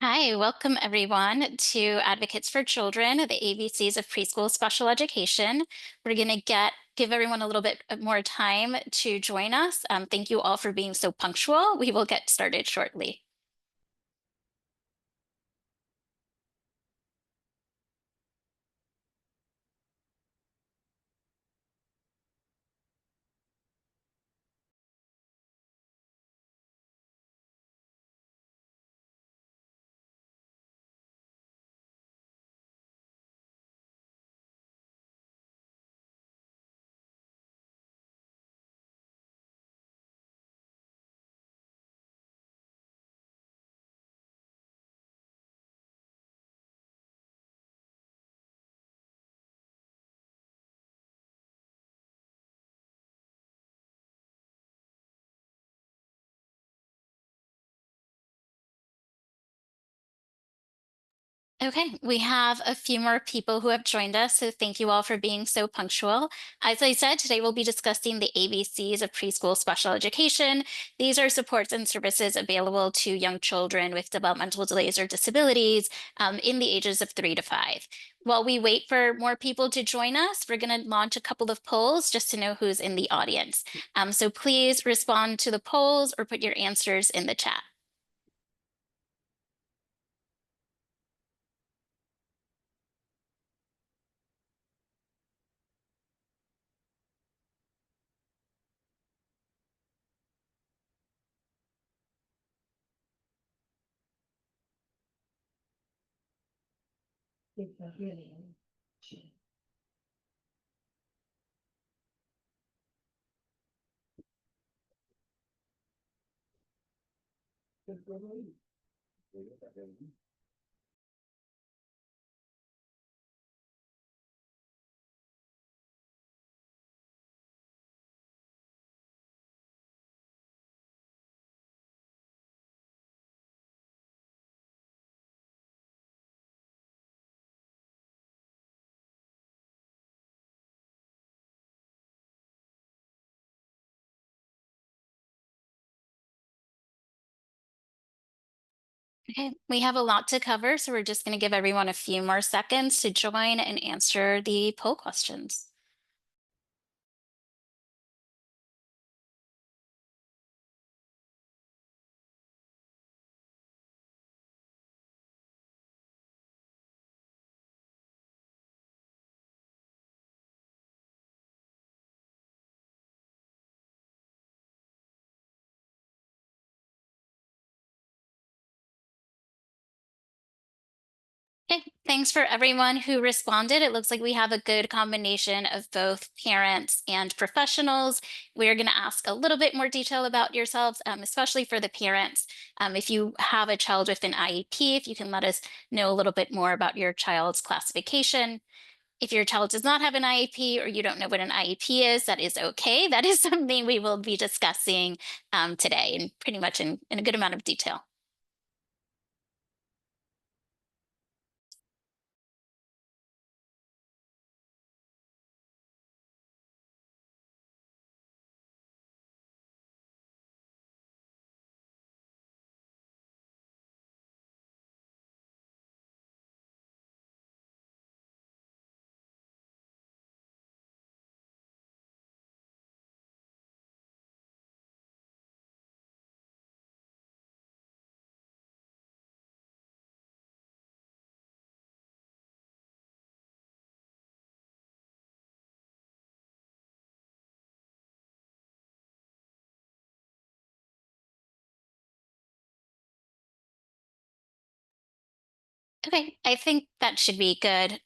Hi, welcome everyone to Advocates for Children, the ABCs of Preschool Special Education. We're going to give everyone a little bit more time to join us. Thank you all for being so punctual. We will get started shortly. Okay, we have a few more people who have joined us, so thank you all for being so punctual. As I said, today we'll be discussing the ABCs of preschool special education. These are supports and services available to young children with developmental delays or disabilities in the ages of 3 to 5. While we wait for more people to join us, we're going to launch a couple of polls just to know who's in the audience. So please respond to the polls or put your answers in the chat. Okay, we have a lot to cover, so we're just going to give everyone a few more seconds to join and answer the poll questions. Okay, thanks for everyone who responded. It looks like we have a good combination of both parents and professionals. We're going to ask a little bit more detail about yourselves, especially for the parents. If you have a child with an IEP, if you can let us know a little bit more about your child's classification. If your child does not have an IEP or you don't know what an IEP is, that is okay. That is something we will be discussing today and pretty much in a good amount of detail. Okay, I think that should be good.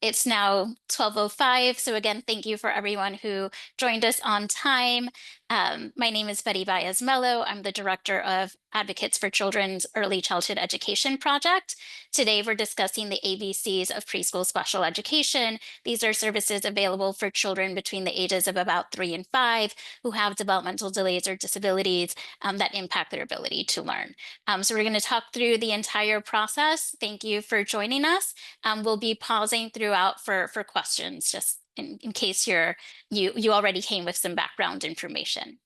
It's now 12:05, so again, thank you for everyone who joined us on time. My name is Betty Baez-Mello. I'm the Director of Advocates for Children's Early Childhood Education Project. Today, we're discussing the ABCs of preschool special education. These are services available for children between the ages of about 3 and 5 who have developmental delays or disabilities that impact their ability to learn. So we're going to talk through the entire process. Thank you for joining us. We'll be pausing throughout for questions, just in case you already came with some background information.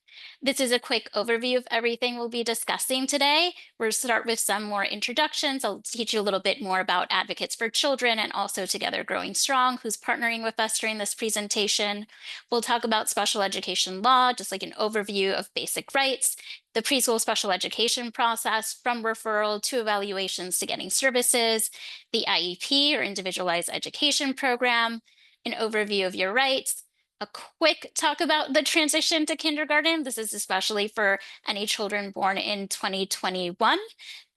This is a quick overview of everything we'll be discussing today. We'll start with some more introductions. I'll teach you a little bit more about Advocates for Children and also Together Growing Strong, who's partnering with us during this presentation. We'll talk about special education law, just like an overview of basic rights, the preschool special education process from referral to evaluations to getting services, the IEP or individualized education program, an overview of your rights, a quick talk about the transition to kindergarten. This is especially for any children born in 2021,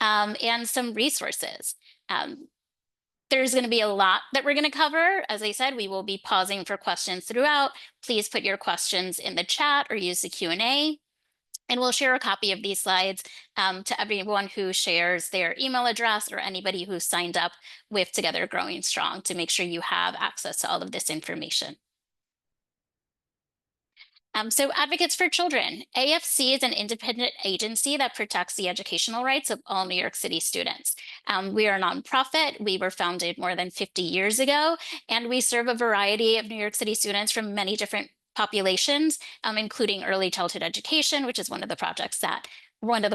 and some resources. There's going to be a lot that we're going to cover. As I said, we will be pausing for questions throughout. Please put your questions in the chat or use the Q&A. And we'll share a copy of these slides to everyone who shares their email address or anybody who signed up with Together Growing Strong to make sure you have access to all of this information. So Advocates for Children, AFC is an independent agency that protects the educational rights of all New York City students. We are a nonprofit. We were founded more than 50 years ago, and we serve a variety of New York City students from many different populations, including early childhood education, which is one of the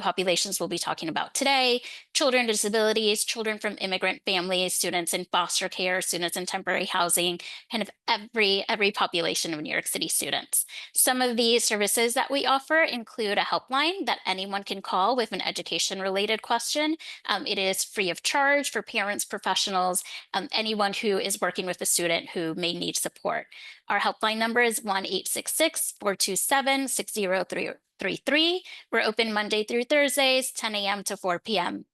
populations we'll be talking about today, children with disabilities, children from immigrant families, students in foster care, students in temporary housing, kind of every population of New York City students. Some of the services that we offer include a helpline that anyone can call with an education-related question. It is free of charge for parents, professionals, anyone who is working with a student who may need support. Our helpline number is 1-866-427-6033. We're open Monday through Thursdays, 10 a.m. to 4 p.m.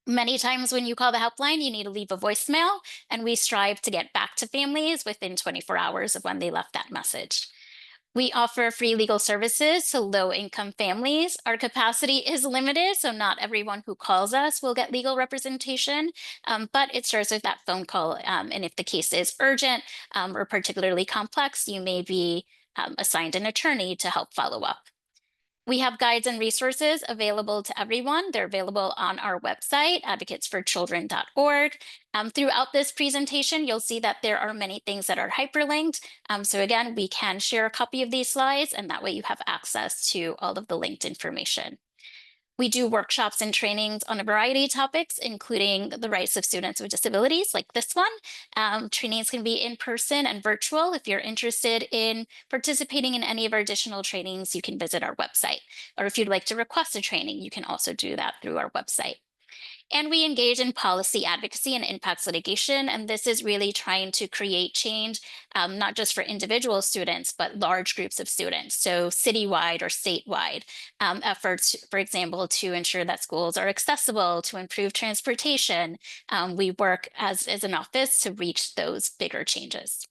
Many times when you call the helpline, you need to leave a voicemail, and we strive to get back to families within 24 hours of when they left that message. We offer free legal services to low-income families. Our capacity is limited, so not everyone who calls us will get legal representation, but it starts with that phone call. And if the case is urgent or particularly complex, you may be assigned an attorney to help follow up. We have guides and resources available to everyone. They're available on our website, advocatesforchildren.org. Throughout this presentation, you'll see that there are many things that are hyperlinked. So again, we can share a copy of these slides, and that way you have access to all of the linked information. We do workshops and trainings on a variety of topics, including the rights of students with disabilities, like this one. Trainings can be in person and virtual. If you're interested in participating in any of our additional trainings, you can visit our website. Or if you'd like to request a training, you can also do that through our website. And we engage in policy advocacy and impacts litigation. And this is really trying to create change, not just for individual students, but large groups of students. So citywide or statewide efforts, for example, to ensure that schools are accessible, to improve transportation. We work as an office to reach those bigger changes.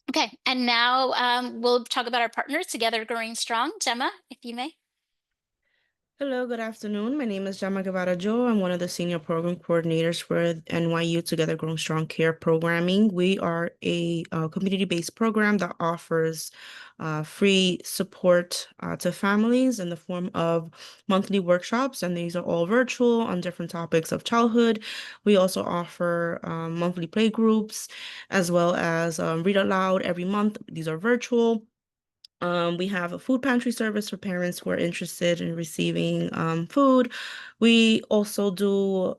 Okay, and now we'll talk about our partners, Together Growing Strong. Gemma, if you may. Hello, good afternoon. My name is Jama Guevara Joe. I'm one of the senior program coordinators for NYU Together Growing Strong Care Programming. We are a community-based program that offers free support to families in the form of monthly workshops, and these are all virtual on different topics of childhood. We also offer monthly play groups as well as read aloud every month. These are virtual. We have a food pantry service for parents who are interested in receiving food. We also do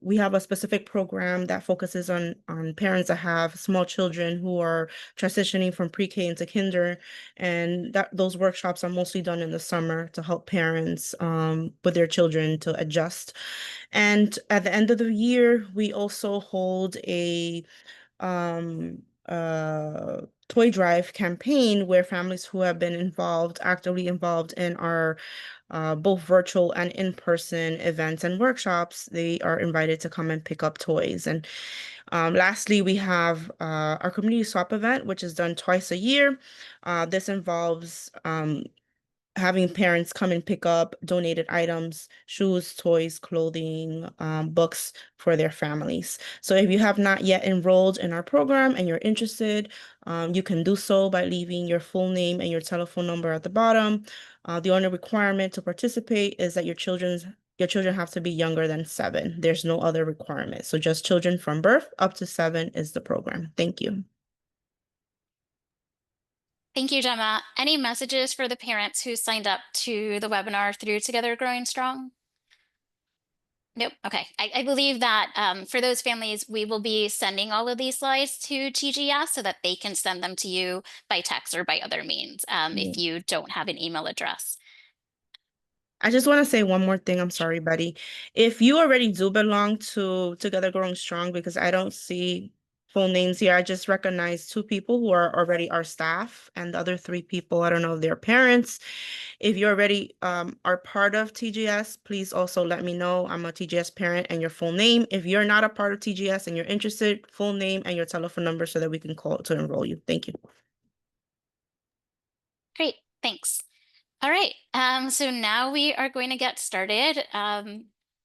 we have a specific program that focuses on parents that have small children who are transitioning from pre-K into kinder, and those workshops are mostly done in the summer to help parents with their children to adjust. And at the end of the year, we also hold a toy drive campaign where families who have been actively involved in our both virtual and in-person events and workshops, they are invited to come and pick up toys. And lastly, we have our community swap event, which is done twice a year. This involves having parents come and pick up donated items, shoes, toys, clothing, books for their families. So if you have not yet enrolled in our program and you're interested, you can do so by leaving your full name and your telephone number at the bottom. The only requirement to participate is that your children have to be younger than 7. There's no other requirement. So just children from birth up to 7 is the program. Thank you. Thank you, Gemma. Any messages for the parents who signed up to the webinar through Together Growing Strong? Nope. Okay. I believe that for those families, we will be sending all of these slides to TGS so that they can send them to you by text or by other means if you don't have an email address. I just want to say one more thing. I'm sorry, Betty. If you already do belong to Together Growing Strong, because I don't see full names here, I just recognize two people who are already our staff, and the other three people, I don't know if they're parents. If you already are part of TGS, please also let me know. I'm a TGS parent and your full name. If you're not a part of TGS and you're interested, full name and your telephone number so that we can call to enroll you. Thank you. Great. Thanks. All right, so now we are going to get started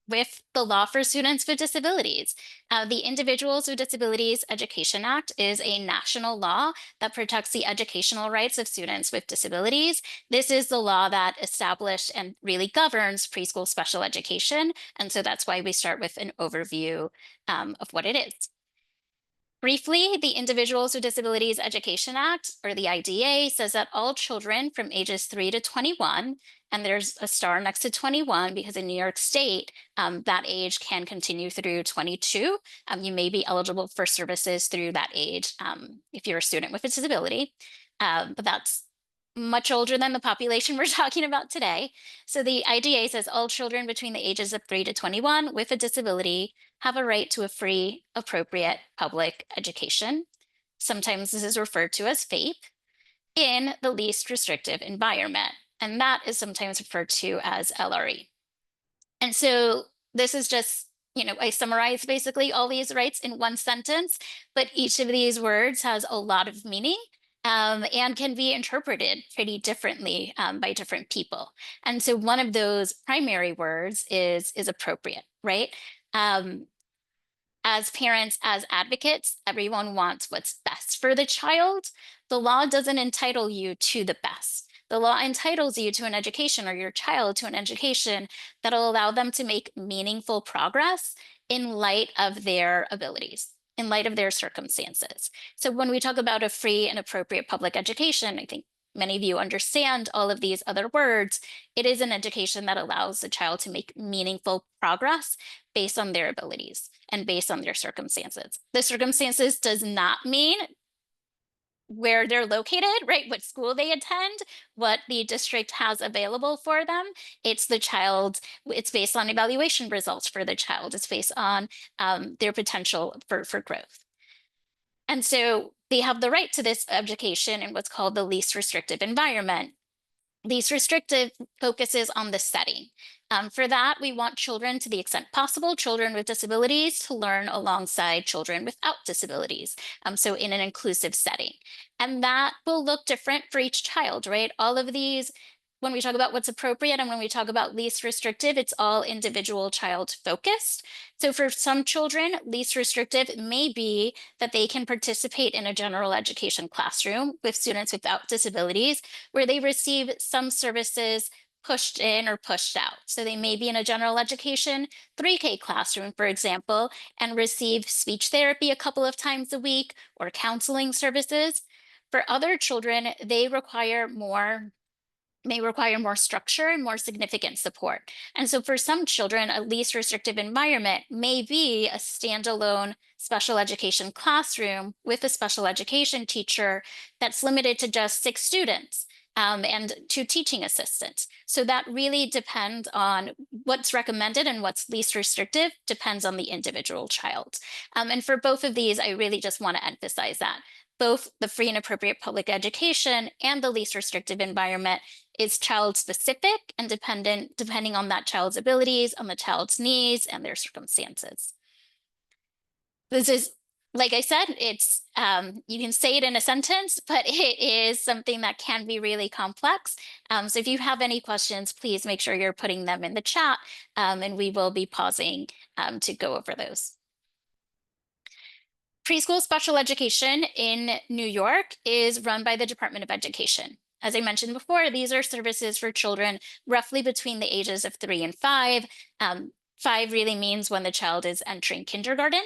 with the law for students with disabilities. The Individuals with Disabilities Education Act is a national law that protects the educational rights of students with disabilities. This is the law that established and really governs preschool special education. And so that's why we start with an overview of what it is. Briefly, the Individuals with Disabilities Education Act, or the IDA, says that all children from ages 3 to 21, and there's a star next to 21 because in New York State, that age can continue through 22. You may be eligible for services through that age if you're a student with a disability, but that's much older than the population we're talking about today. So the IDA says all children between the ages of 3 to 21 with a disability have a right to a free, appropriate public education. Sometimes this is referred to as FAPE in the least restrictive environment, and that is sometimes referred to as LRE. And so this is just, I summarize basically all these rights in one sentence, but each of these words has a lot of meaning and can be interpreted pretty differently by different people. And so one of those primary words is appropriate, right? As parents, as advocates, everyone wants what's best for the child. The law doesn't entitle you to the best. The law entitles you to an education or your child to an education that'll allow them to make meaningful progress in light of their abilities, in light of their circumstances. So when we talk about a free and appropriate public education, I think many of you understand all of these other words. It is an education that allows the child to make meaningful progress based on their abilities and based on their circumstances. The circumstances does not mean where they're located, right? What school they attend, what the district has available for them. It's the child, it's based on evaluation results for the child. It's based on their potential for growth. And so they have the right to this education in what's called the least restrictive environment. Least restrictive focuses on the setting. For that, we want children, to the extent possible, children with disabilities to learn alongside children without disabilities. So in an inclusive setting. And that will look different for each child, right? All of these, when we talk about what's appropriate and when we talk about least restrictive, it's all individual child focused. So for some children, least restrictive may be that they can participate in a general education classroom with students without disabilities, where they receive some services pushed in or pushed out. So they may be in a general education 3K classroom, for example, and receive speech therapy a couple of times a week or counseling services. For other children, they may require more structure and more significant support. And so for some children, a least restrictive environment may be a standalone special education classroom with a special education teacher that's limited to just 6 students. And 2 teaching assistants. So that really depends on what's recommended, and what's least restrictive depends on the individual child. And for both of these, I really just want to emphasize that both the free and appropriate public education and the least restrictive environment is child specific and depending on that child's abilities, on the child's needs and their circumstances. This is, like I said, it's you can say it in a sentence, but it is something that can be really complex. So if you have any questions, please make sure you're putting them in the chat, and we will be pausing to go over those. Preschool special education in New York is run by the Department of Education. As I mentioned before, these are services for children roughly between the ages of 3 and 5. 5 really means when the child is entering kindergarten.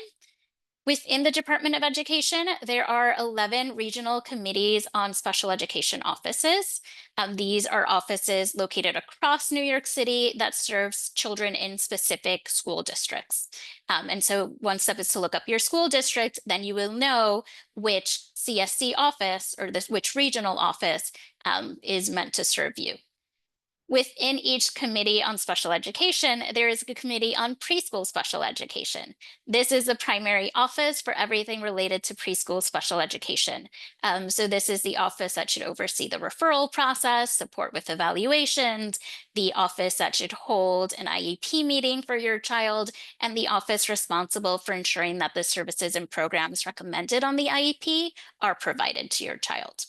Within the Department of Education, there are 11 regional committees on special education offices. These are offices located across New York City that serves children in specific school districts. And so one step is to look up your school district, then you will know which CSC office or which regional office is meant to serve you. Within each committee on special education, there is a committee on preschool special education. This is the primary office for everything related to preschool special education. So this is the office that should oversee the referral process, support with evaluations, the office that should hold an IEP meeting for your child, and the office responsible for ensuring that the services and programs recommended on the IEP are provided to your child.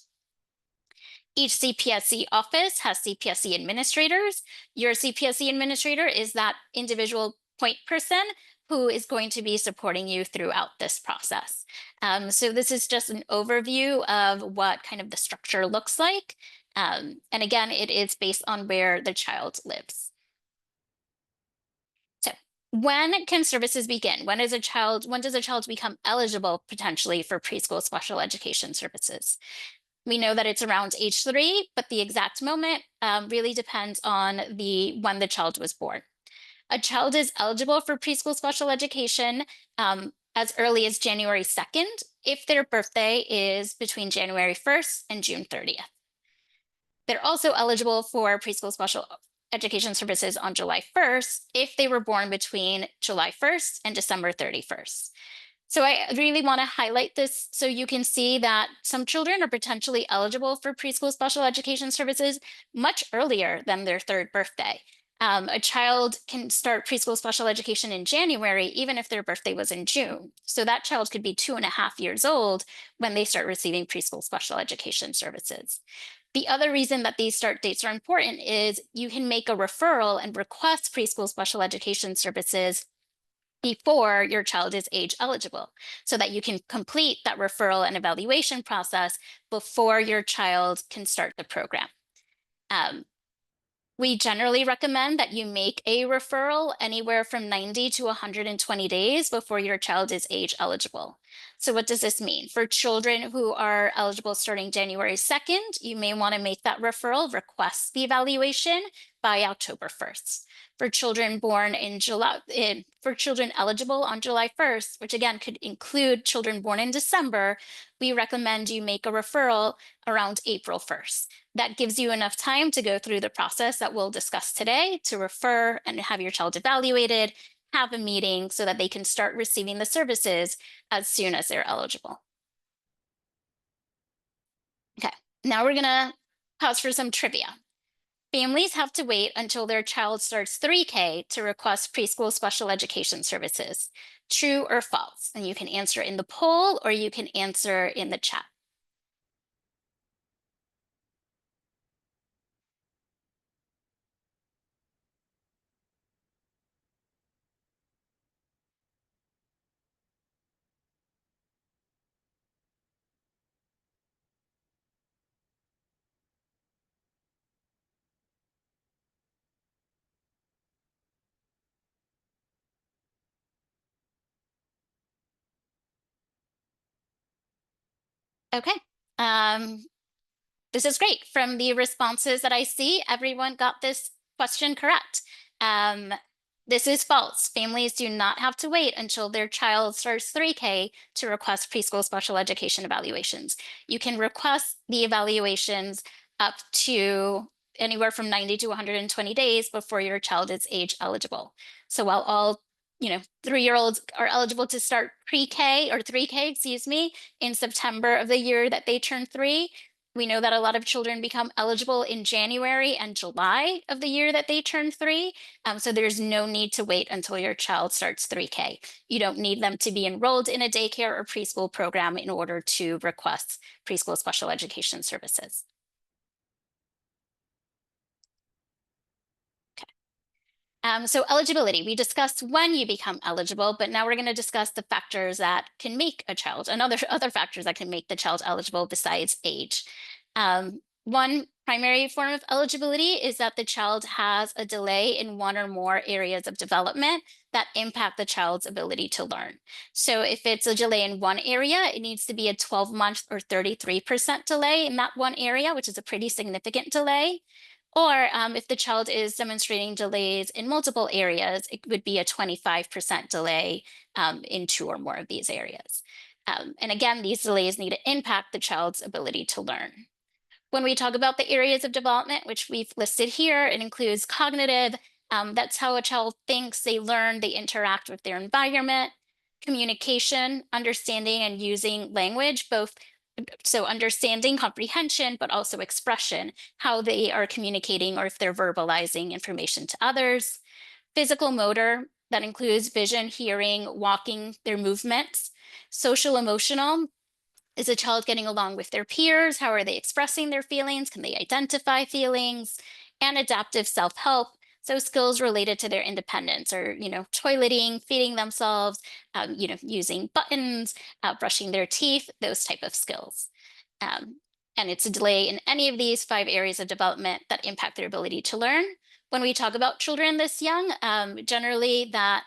Each CPSC office has CPSC administrators. Your CPSC administrator is that individual point person who is going to be supporting you throughout this process. So this is just an overview of what kind of the structure looks like. And again, it is based on where the child lives. So when can services begin? When does a child become eligible potentially for preschool special education services? We know that it's around age 3, but the exact moment really depends on when the child was born. A child is eligible for preschool special education as early as January 2nd if their birthday is between January 1st and June 30th. They're also eligible for preschool special education services on July 1st if they were born between July 1st and December 31st. So I really want to highlight this so you can see that some children are potentially eligible for preschool special education services much earlier than their 3rd birthday. A child can start preschool special education in January, even if their birthday was in June. So that child could be 2.5 years old when they start receiving preschool special education services. The other reason that these start dates are important is you can make a referral and request preschool special education services before your child is age eligible so that you can complete that referral and evaluation process before your child can start the program. Um, we generally recommend that you make a referral anywhere from 90 to 120 days before your child is age eligible. So what does this mean? For children who are eligible starting January 2nd, you may want to make that referral, request the evaluation by October 1st. For children born in for children eligible on July 1st, which again could include children born in December, we recommend you make a referral around April 1st. That gives you enough time to go through the process that we'll discuss today to refer and have your child evaluated, have a meeting so that they can start receiving the services as soon as they're eligible. Okay, now we're gonna pause for some trivia. Families have to wait until their child starts 3K to request preschool special education services. True or false? And you can answer in the poll or you can answer in the chat. Okay. Um, This is great. From the responses that I see, everyone got this question correct. Um, this is false. Families do not have to wait until their child starts 3K to request preschool special education evaluations. You can request the evaluations up to anywhere from 90 to 120 days before your child is age eligible. So while all 3-year-olds are eligible to start pre-K or 3K, excuse me, in September of the year that they turn 3, we know that a lot of children become eligible in January and July of the year that they turn 3. So there's no need to wait until your child starts 3K. You don't need them to be enrolled in a daycare or preschool program in order to request preschool special education services. So eligibility, we discussed when you become eligible, but now we're going to discuss the factors that can make a child, and other factors that can make the child eligible besides age. One primary form of eligibility is that the child has a delay in one or more areas of development that impact the child's ability to learn. So if it's a delay in one area, it needs to be a 12-month or 33% delay in that one area, which is a pretty significant delay. Or if the child is demonstrating delays in multiple areas, it would be a 25% delay in two or more of these areas. And again, these delays need to impact the child's ability to learn. When we talk about the areas of development, which we've listed here, it includes cognitive. That's how a child thinks, they learn, they interact with their environment. Communication, understanding and using language, both so understanding, comprehension, but also expression, how they are communicating or if they're verbalizing information to others. Physical motor, that includes vision, hearing, walking, their movements. Social emotional, is a child getting along with their peers? How are they expressing their feelings? Can they identify feelings? And adaptive self-help. So skills related to their independence or, toileting, feeding themselves, using buttons, brushing their teeth, those type of skills. Um, and it's a delay in any of these 5 areas of development that impact their ability to learn. When we talk about children this young, generally that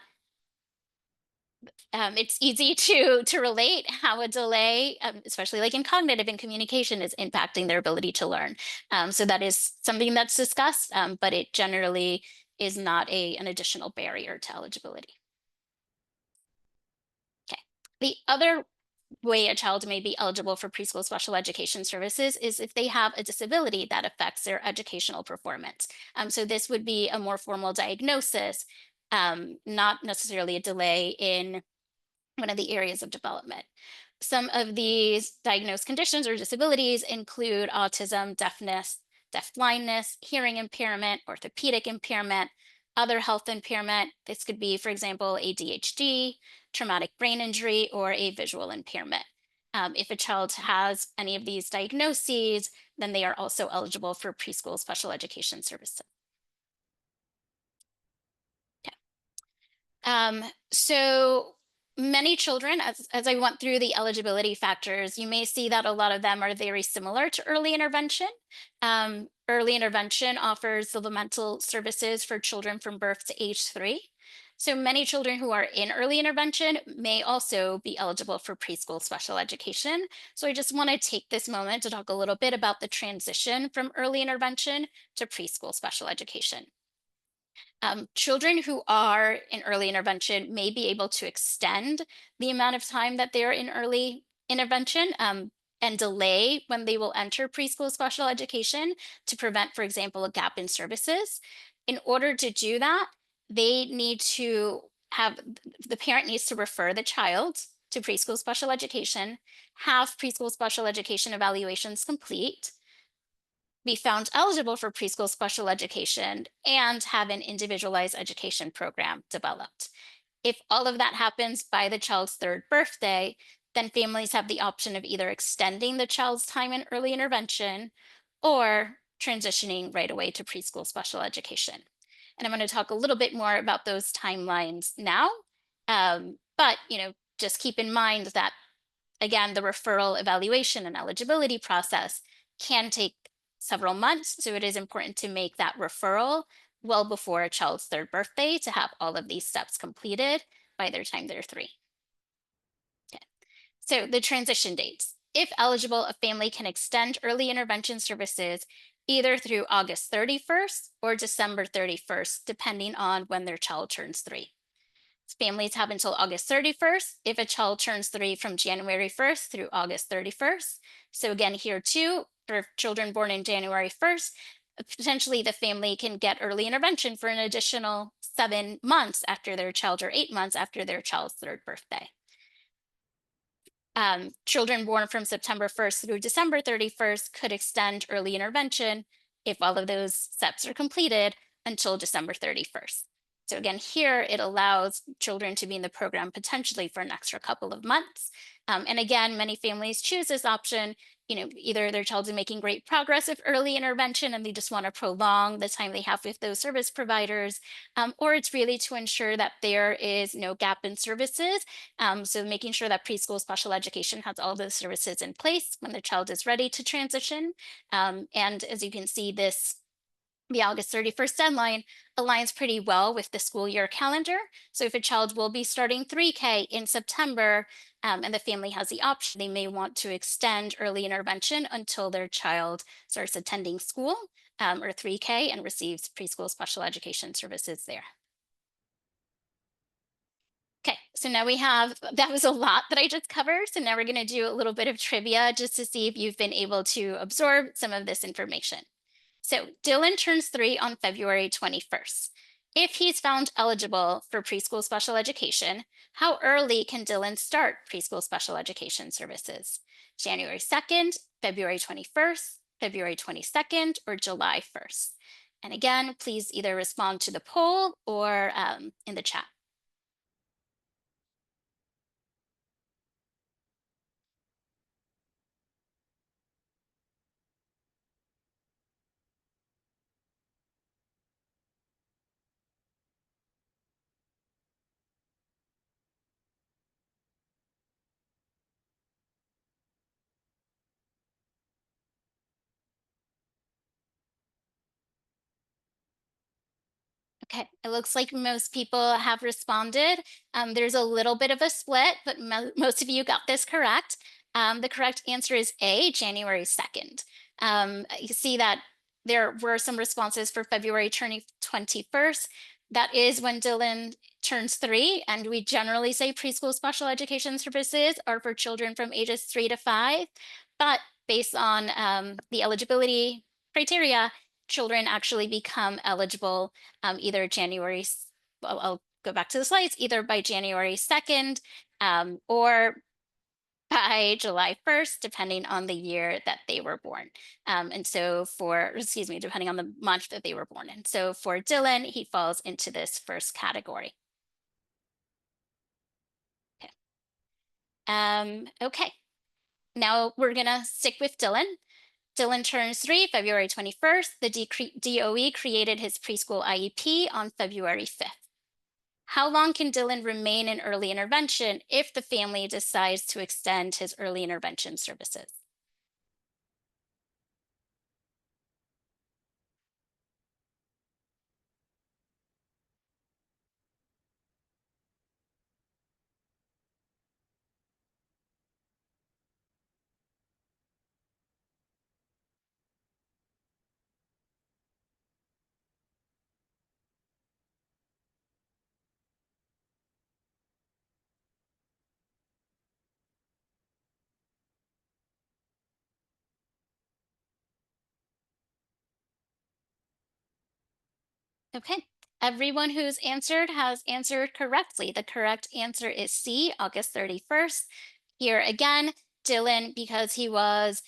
it's easy to relate how a delay, especially like in cognitive and communication, is impacting their ability to learn. So that is something that's discussed, but it generally is not an additional barrier to eligibility. Okay. The other way a child may be eligible for preschool special education services is if they have a disability that affects their educational performance. So this would be a more formal diagnosis, not necessarily a delay in one of the areas of development. Some of these diagnosed conditions or disabilities include autism, deafness, deafblindness, hearing impairment, orthopedic impairment, other health impairment. This could be, for example, ADHD, traumatic brain injury, or a visual impairment. If a child has any of these diagnoses, then they are also eligible for preschool special education services. So many children, as I went through the eligibility factors, you may see that a lot of them are very similar to early intervention. Early intervention offers developmental services for children from birth to age 3. So many children who are in early intervention may also be eligible for preschool special education. So I just want to take this moment to talk a little bit about the transition from early intervention to preschool special education. Children who are in early intervention may be able to extend the amount of time that they're in early intervention and delay when they will enter preschool special education to prevent, for example, a gap in services. In order to do that, they need to have the parent needs to refer the child to preschool special education, have preschool special education evaluations complete, be found eligible for preschool special education, and have an individualized education program developed. If all of that happens by the child's 3rd birthday, then families have the option of either extending the child's time in early intervention or transitioning right away to preschool special education. And I'm going to talk a little bit more about those timelines now. But, just keep in mind that again, the referral evaluation and eligibility process can take several months. So it is important to make that referral well before a child's 3rd birthday to have all of these steps completed by their time they're 3. Okay. So the transition dates. If eligible, a family can extend early intervention services either through August 31st or December 31st, depending on when their child turns 3. Families have until August 31st if a child turns 3 from January 1st through August 31st. So again, here too, for children born in January 1st, potentially the family can get early intervention for an additional 7 months after their child or 8 months after their child's 3rd birthday. Children born from September 1st through December 31st could extend early intervention if all of those steps are completed until December 31st. So again, here it allows children to be in the program potentially for an extra couple of months. And again, many families choose this option. Either their child is making great progress with early intervention and they just want to prolong the time they have with those service providers, or it's really to ensure that there is no gap in services. So making sure that preschool special education has all those services in place when the child is ready to transition. And as you can see, this The August 31st deadline aligns pretty well with the school year calendar. So if a child will be starting 3K in September, and the family has the option, they may want to extend early intervention until their child starts attending school, or 3K, and receives preschool special education services there. Okay, so now we have, that was a lot that I just covered. So now we're going to do a little bit of trivia just to see if you've been able to absorb some of this information. So Dylan turns 3 on February 21st. If he's found eligible for preschool special education, how early can Dylan start preschool special education services? January 2nd, February 21st, February 22nd, or July 1st? And again, please either respond to the poll or in the chat. Okay, it looks like most people have responded. There's a little bit of a split, but most of you got this correct. The correct answer is A, January 2nd. You see that there were some responses for February 21st. That is when Dylan turns 3, and we generally say preschool special education services are for children from ages 3 to 5. But based on the eligibility criteria, children actually become eligible either I'll go back to the slides, either by January 2nd or by July 1st, depending on the year that they were born. And so excuse me, depending on the month that they were born in. So for Dylan, he falls into this first category. Okay. Okay. Now we're gonna stick with Dylan. Dylan turns 3 February 21st. The DOE created his preschool IEP on February 5th. How long can Dylan remain in early intervention if the family decides to extend his early intervention services? Okay, everyone who's answered has answered correctly. The correct answer is C, August 31st. Here again, Dylan, because he was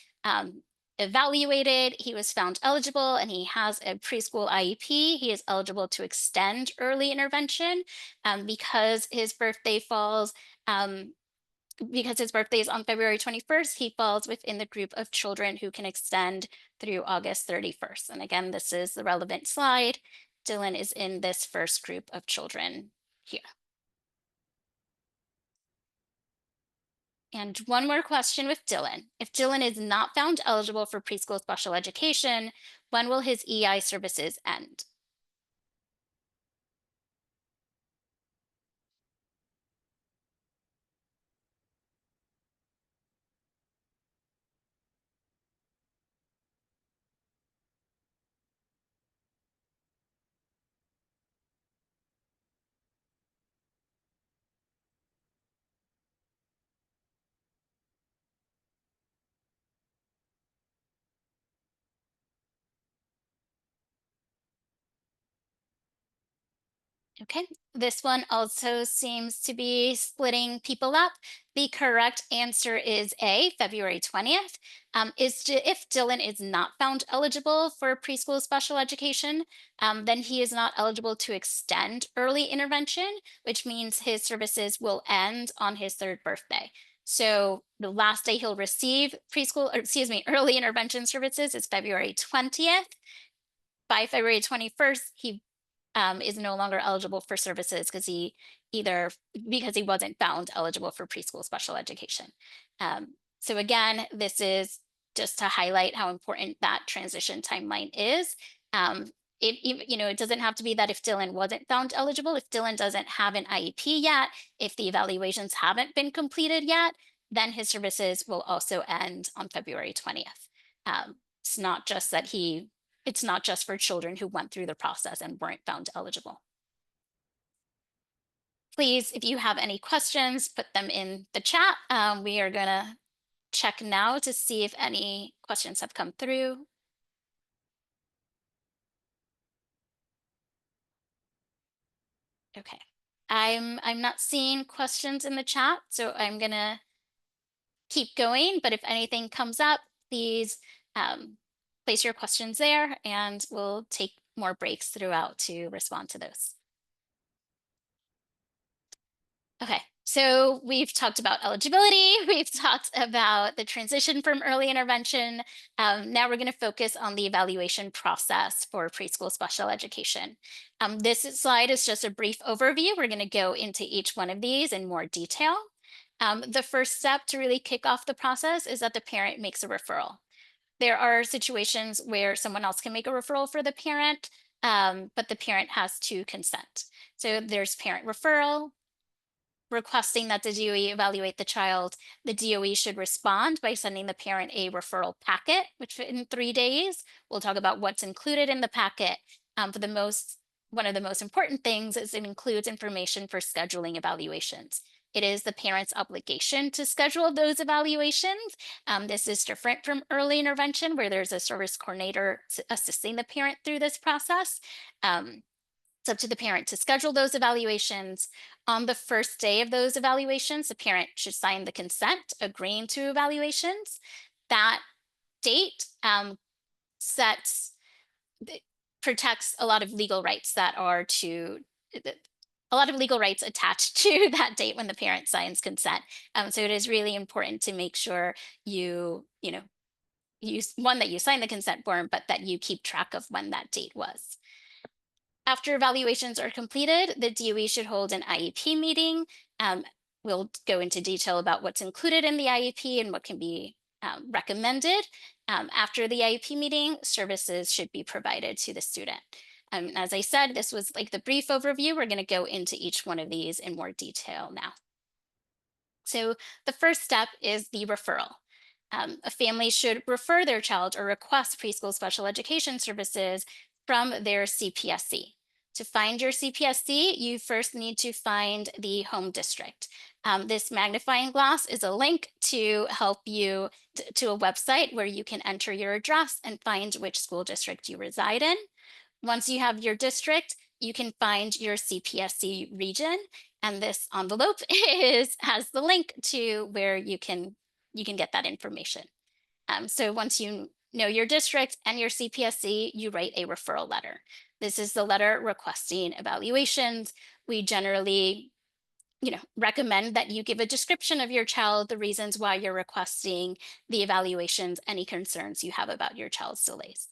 evaluated, he was found eligible, and he has a preschool IEP, he is eligible to extend early intervention because his birthday falls because his birthday is on February 21st, he falls within the group of children who can extend through August 31st. And again, this is the relevant slide. Dylan is in this first group of children here. And one more question with Dylan. If Dylan is not found eligible for preschool special education, when will his EI services end? Okay, this one also seems to be splitting people up. The correct answer is A, February 20th. If Dylan is not found eligible for preschool special education, then he is not eligible to extend early intervention, which means his services will end on his 3rd birthday. So the last day he'll receive early intervention services is February 20th. By February 21st, he is no longer eligible for services because he wasn't found eligible for preschool special education. So again, this is just to highlight how important that transition timeline is. it doesn't have to be that if Dylan wasn't found eligible, if Dylan doesn't have an IEP yet, if the evaluations haven't been completed yet, then his services will also end on February 20th. It's not just that it's not just for children who went through the process and weren't found eligible. Please, if you have any questions, put them in the chat. We are gonna check now to see if any questions have come through. Okay. I'm not seeing questions in the chat, so I'm gonna keep going, but if anything comes up, please place your questions there and we'll take more breaks throughout to respond to those. Okay, so we've talked about eligibility, we've talked about the transition from early intervention. Now we're going to focus on the evaluation process for preschool special education. This slide is just a brief overview. We're going to go into each one of these in more detail. The first step to really kick off the process is that the parent makes a referral. There are situations where someone else can make a referral for the parent, but the parent has to consent. So there's parent referral, requesting that the DOE evaluate the child. The DOE should respond by sending the parent a referral packet, which in 3 days, we'll talk about what's included in the packet. One of the most important things is it includes information for scheduling evaluations. It is the parent's obligation to schedule those evaluations. This is different from early intervention, where there's a service coordinator assisting the parent through this process. It's up to the parent to schedule those evaluations. On the first day of those evaluations, the parent should sign the consent agreeing to evaluations. That date sets, protects a lot of legal rights that are to, a lot of legal rights attached to that date when the parent signs consent. So it is really important to make sure one, that you sign the consent form, but that you keep track of when that date was. After evaluations are completed, the DOE should hold an IEP meeting. We'll go into detail about what's included in the IEP and what can be recommended. After the IEP meeting, services should be provided to the student. As I said, this was like the brief overview. We're going to go into each one of these in more detail now. So the first step is the referral. A family should refer their child or request preschool special education services from their CPSC. To find your CPSC, you first need to find the home district. This magnifying glass is a link to help you to a website where you can enter your address and find which school district you reside in. Once you have your district, you can find your CPSC region, and this envelope has the link to where you can get that information. So once you know your district and your CPSC, you write a referral letter. This is the letter requesting evaluations. We generally recommend that you give a description of your child, the reasons why you're requesting the evaluations, any concerns you have about your child's delays.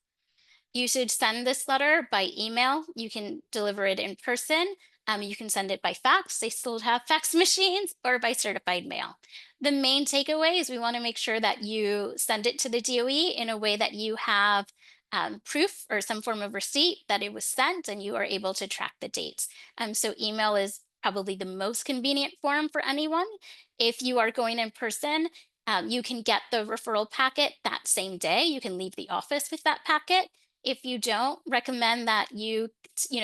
You should send this letter by email. You can deliver it in person. You can send it by fax. They still have fax machines, or by certified mail. The main takeaway is we want to make sure that you send it to the DOE in a way that you have proof or some form of receipt that it was sent and you are able to track the dates. So email is probably the most convenient form for anyone. If you are going in person, you can get the referral packet that same day. You can leave the office with that packet. If you don't, recommend that you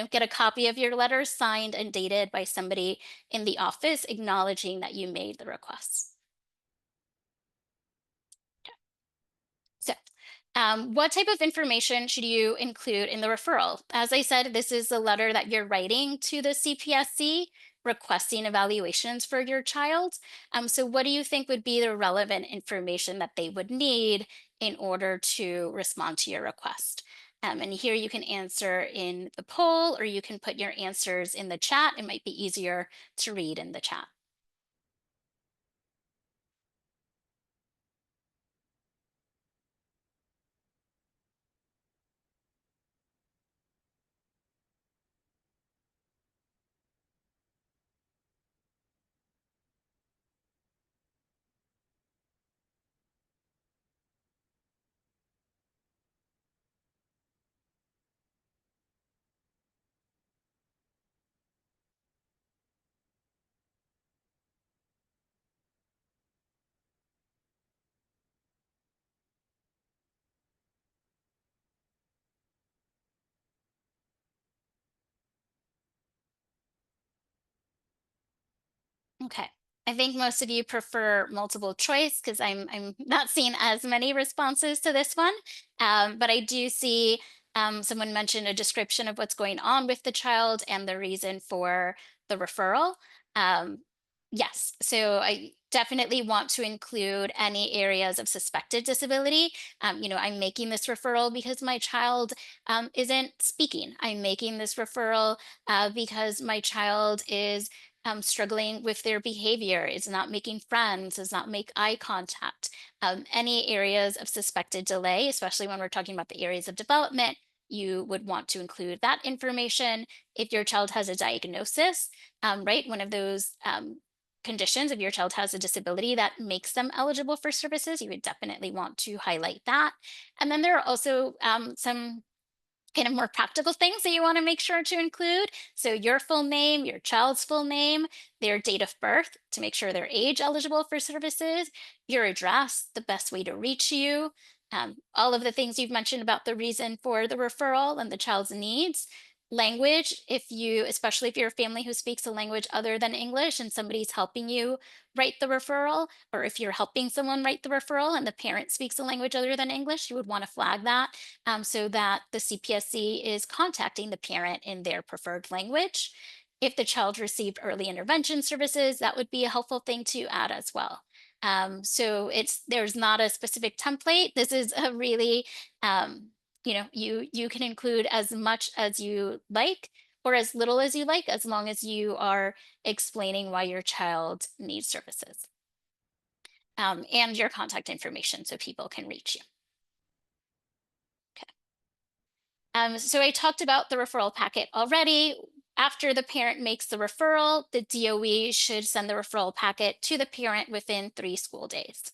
get a copy of your letter signed and dated by somebody in the office acknowledging that you made the request. So what type of information should you include in the referral? As I said, this is the letter that you're writing to the CPSC requesting evaluations for your child. So what do you think would be the relevant information that they would need in order to respond to your request? And here you can answer in the poll, or you can put your answers in the chat. It might be easier to read in the chat. Okay. I think most of you prefer multiple choice because I'm not seeing as many responses to this one. But I do see someone mentioned a description of what's going on with the child and the reason for the referral. Um, yes, so I definitely want to include any areas of suspected disability. I'm making this referral because my child isn't speaking. I'm making this referral because my child is struggling with their behavior, is not making friends, does not make eye contact. Any areas of suspected delay, especially when we're talking about the areas of development, you would want to include that information. If your child has a diagnosis, right, one of those conditions, if your child has a disability that makes them eligible for services, you would definitely want to highlight that. And then there are also some kind of more practical things that you want to make sure to include. So your full name, your child's full name, their date of birth to make sure they're age eligible for services, your address, the best way to reach you, all of the things you've mentioned about the reason for the referral and the child's needs. Language, if you, especially if you're a family who speaks a language other than English and somebody's helping you write the referral, or if you're helping someone write the referral and the parent speaks a language other than English, you would want to flag that so that the CPSC is contacting the parent in their preferred language. If the child received early intervention services, that would be a helpful thing to add as well. So there's not a specific template. This is a really you can include as much as you like or as little as you like, as long as you are explaining why your child needs services and your contact information so people can reach you. Okay. So I talked about the referral packet already. After the parent makes the referral, the DOE should send the referral packet to the parent within 3 school days.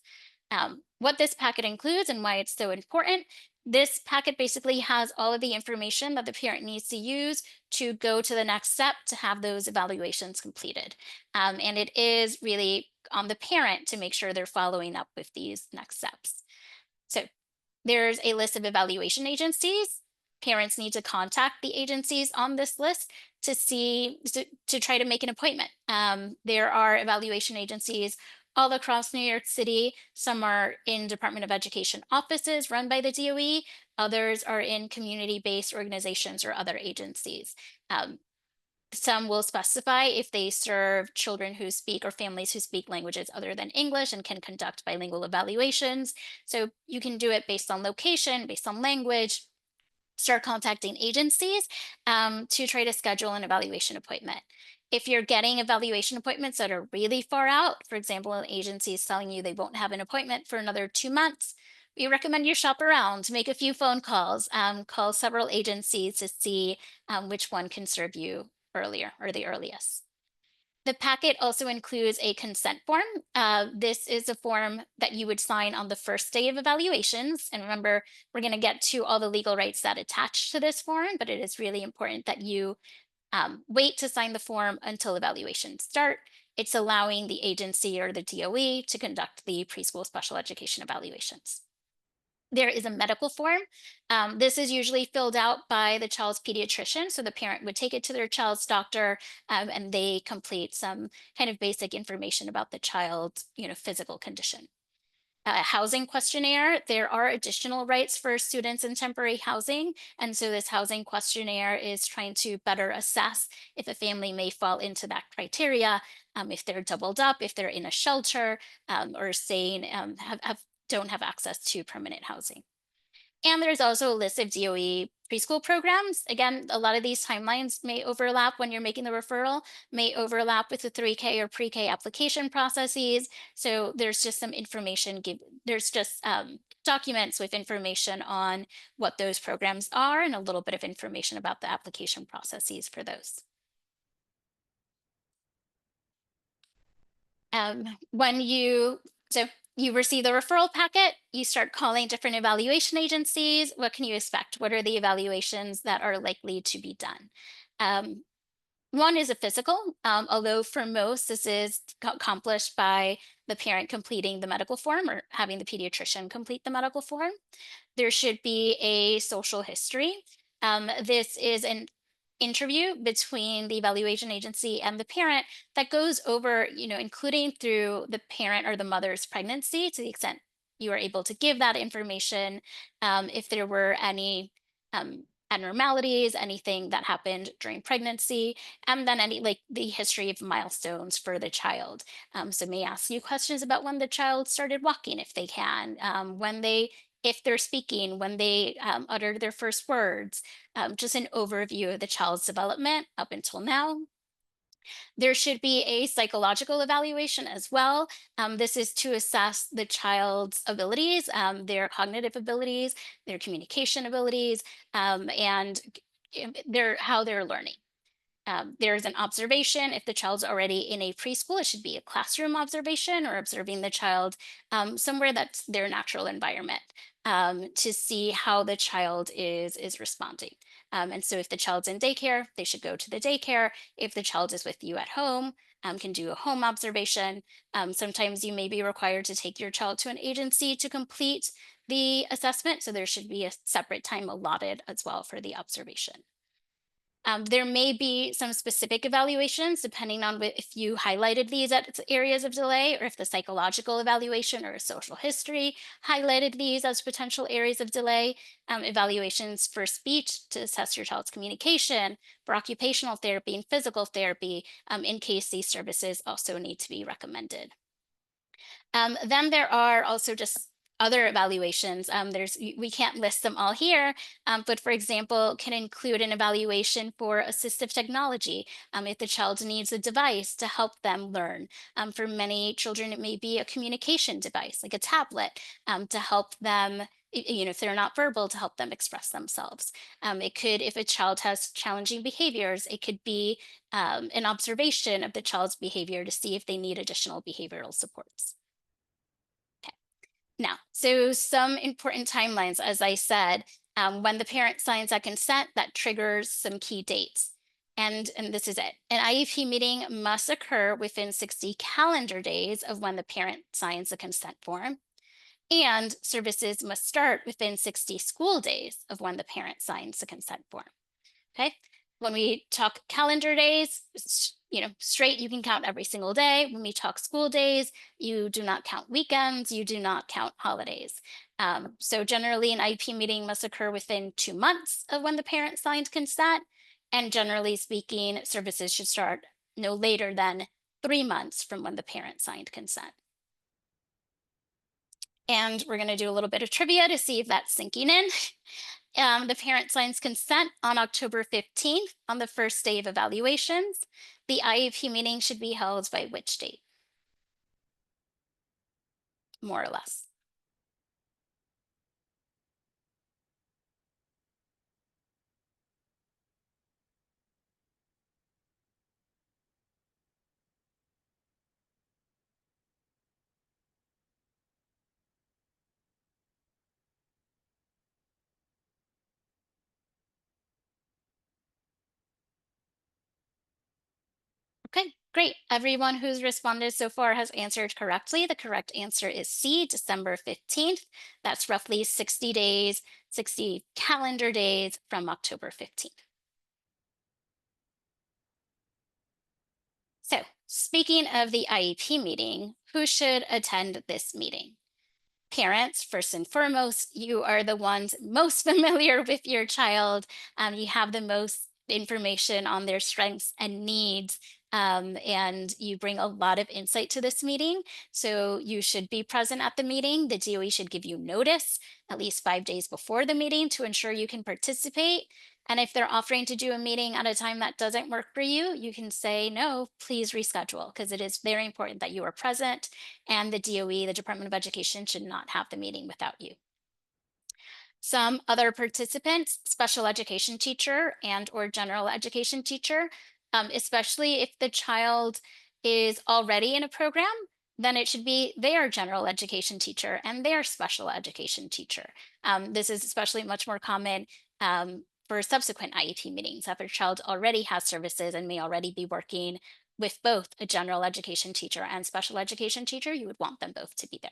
What this packet includes and why it's so important, this packet basically has all of the information that the parent needs to use to go to the next step to have those evaluations completed. And it is really on the parent to make sure they're following up with these next steps. So there's a list of evaluation agencies. Parents need to contact the agencies on this list to try to make an appointment. There are evaluation agencies all across New York City. Some are in Department of Education offices run by the DOE. Others are in community-based organizations or other agencies. Um, some will specify if they serve children who speak or families who speak languages other than English and can conduct bilingual evaluations. So you can do it based on location, based on language, start contacting agencies to try to schedule an evaluation appointment. If you're getting evaluation appointments that are really far out, for example, an agency is telling you they won't have an appointment for another 2 months, we recommend you shop around, make a few phone calls, call several agencies to see which one can serve you earlier or the earliest. The packet also includes a consent form. This is a form that you would sign on the first day of evaluations. And remember, we're going to get to all the legal rights that attach to this form, but it is really important that you wait to sign the form until evaluations start. It's allowing the agency or the DOE to conduct the preschool special education evaluations. There is a medical form. This is usually filled out by the child's pediatrician. So the parent would take it to their child's doctor and they complete some kind of basic information about the child's physical condition. Housing questionnaire. There are additional rights for students in temporary housing. And so this housing questionnaire is trying to better assess if a family may fall into that criteria, if they're doubled up, if they're in a shelter, or staying, don't have access to permanent housing. And there's also a list of DOE preschool programs. Again, a lot of these timelines may overlap when you're making the referral, may overlap with the 3K or pre-K application processes. So there's just some information, there's just documents with information on what those programs are and a little bit of information about the application processes for those. When you so you receive the referral packet, you start calling different evaluation agencies. What can you expect? What are the evaluations that are likely to be done? Um, One is a physical, although for most this is accomplished by the parent completing the medical form or having the pediatrician complete the medical form. There should be a social history. This is an interview between the evaluation agency and the parent that goes over, including through the parent or the mother's pregnancy to the extent you are able to give that information, if there were any abnormalities, anything that happened during pregnancy, and then any like the history of milestones for the child. So may ask you questions about when the child started walking, if they can, if they're speaking, when they uttered their first words, just an overview of the child's development up until now. There should be a psychological evaluation as well. This is to assess the child's abilities, their cognitive abilities, their communication abilities, and how they're learning. There's an observation. If the child's already in a preschool, it should be a classroom observation or observing the child somewhere that's their natural environment, to see how the child is responding. And so if the child's in daycare, they should go to the daycare. If the child is with you at home, can do a home observation. Sometimes you may be required to take your child to an agency to complete the assessment. So there should be a separate time allotted as well for the observation. There may be some specific evaluations depending on if you highlighted these as areas of delay, or if the psychological evaluation or social history highlighted these as potential areas of delay. Evaluations for speech to assess your child's communication, for occupational therapy and physical therapy, in case these services also need to be recommended. Then there are also just other evaluations. We can't list them all here, but for example, can include an evaluation for assistive technology, if the child needs a device to help them learn. For many children, it may be a communication device, like a tablet, to help them. If they're not verbal, to help them express themselves. It could, if a child has challenging behaviors, it could be an observation of the child's behavior to see if they need additional behavioral supports. Now, so some important timelines, as I said, when the parent signs that consent, that triggers some key dates. And this is it. An IEP meeting must occur within 60 calendar days of when the parent signs the consent form. And services must start within 60 school days of when the parent signs the consent form. Okay. When we talk calendar days, straight, you can count every single day. When we talk school days, you do not count weekends, you do not count holidays. So generally, an IEP meeting must occur within 2 months of when the parent signed consent. And generally speaking, services should start no later than 3 months from when the parent signed consent. And we're going to do a little bit of trivia to see if that's sinking in. The parent signs consent on October 15th on the first day of evaluations. The IEP meeting should be held by which date? More or less. Okay, great. Everyone who's responded so far has answered correctly. The correct answer is C, December 15th. That's roughly 60 days, 60 calendar days from October 15th. So, speaking of the IEP meeting, who should attend this meeting? Parents, first and foremost, you are the ones most familiar with your child. You have the most information on their strengths and needs. And you bring a lot of insight to this meeting. So you should be present at the meeting. The DOE should give you notice at least 5 days before the meeting to ensure you can participate. And if they're offering to do a meeting at a time that doesn't work for you, you can say, no, please reschedule, because it is very important that you are present, and the DOE, the Department of Education, should not have the meeting without you. Some other participants, special education teacher and or general education teacher, especially if the child is already in a program, then it should be their general education teacher and their special education teacher. This is especially much more common for subsequent IEP meetings. If a child already has services and may already be working with both a general education teacher and special education teacher, you would want them both to be there.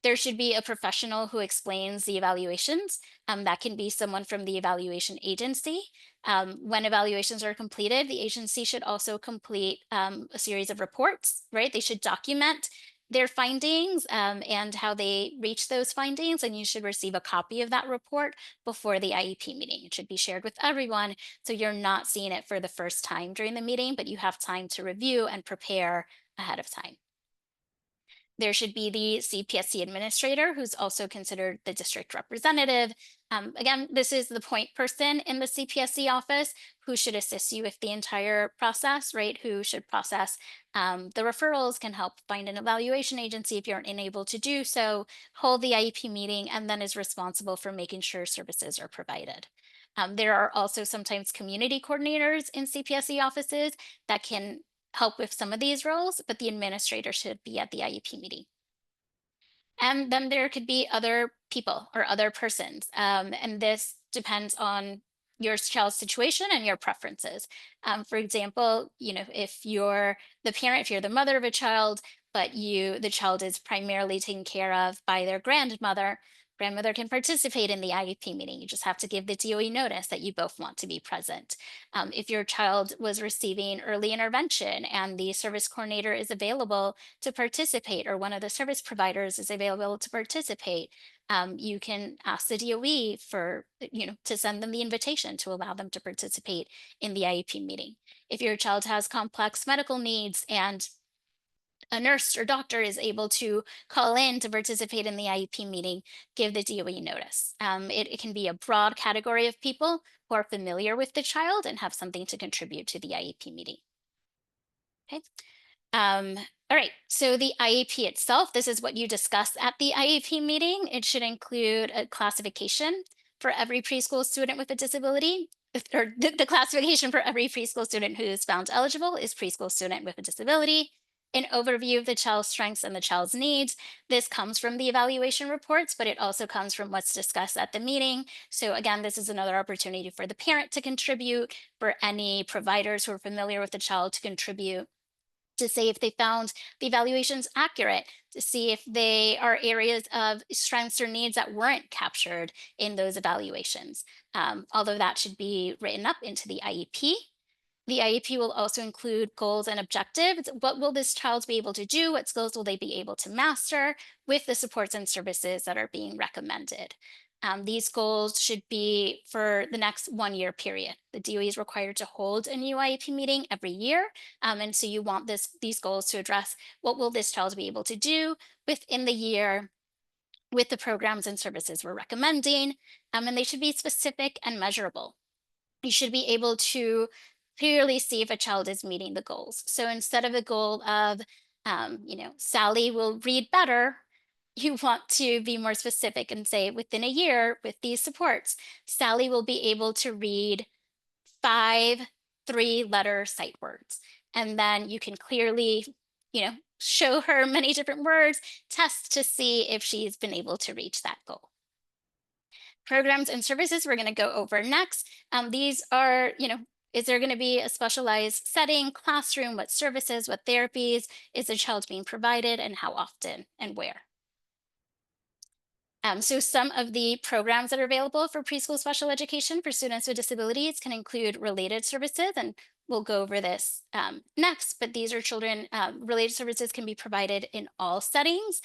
There should be a professional who explains the evaluations. That can be someone from the evaluation agency. When evaluations are completed, the agency should also complete a series of reports, right? They should document their findings and how they reach those findings, and you should receive a copy of that report before the IEP meeting. It should be shared with everyone, so you're not seeing it for the first time during the meeting, but you have time to review and prepare ahead of time. There should be the CPSC administrator, who's also considered the district representative. Again, this is the point person in the CPSC office who should assist you with the entire process, right? Who should process the referrals, can help find an evaluation agency if you're unable to do so, hold the IEP meeting, and then is responsible for making sure services are provided. There are also sometimes community coordinators in CPSC offices that can help with some of these roles, but the administrator should be at the IEP meeting. And then there could be other people or other persons. And this depends on your child's situation and your preferences. For example, if you're the parent, if you're the mother of a child, but the child is primarily taken care of by their grandmother can participate in the IEP meeting. You just have to give the DOE notice that you both want to be present. If your child was receiving early intervention and the service coordinator is available to participate, or one of the service providers is available to participate, you can ask the DOE to send them the invitation to allow them to participate in the IEP meeting. If your child has complex medical needs and a nurse or doctor is able to call in to participate in the IEP meeting, give the DOE notice. It can be a broad category of people who are familiar with the child and have something to contribute to the IEP meeting. Okay. Um, all right, so the IEP itself, this is what you discuss at the IEP meeting. It should include a classification for every preschool student with a disability, or the classification for every preschool student who is found eligible is preschool student with a disability. An overview of the child's strengths and the child's needs. This comes from the evaluation reports, but it also comes from what's discussed at the meeting. So again, this is another opportunity for the parent to contribute, for any providers who are familiar with the child to contribute, to say if they found the evaluations accurate, to see if they are areas of strengths or needs that weren't captured in those evaluations. Although that should be written up into the IEP. The IEP will also include goals and objectives. What will this child be able to do? What skills will they be able to master with the supports and services that are being recommended? These goals should be for the next 1 year period. The DOE is required to hold a new IEP meeting every year. And so you want these goals to address what will this child be able to do within the year with the programs and services we're recommending. And they should be specific and measurable. You should be able to clearly see if a child is meeting the goals. So instead of a goal of, Sally will read better, you want to be more specific and say within a year with these supports, Sally will be able to read 5 3-letter sight words. And then you can clearly, show her many different words, test to see if she's been able to reach that goal. Programs and services we're going to go over next. These are, is there going to be a specialized setting, classroom, what services, what therapies is the child being provided, and how often and where? So some of the programs that are available for preschool special education for students with disabilities can include related services, and we'll go over this next, but these are related services can be provided in all settings,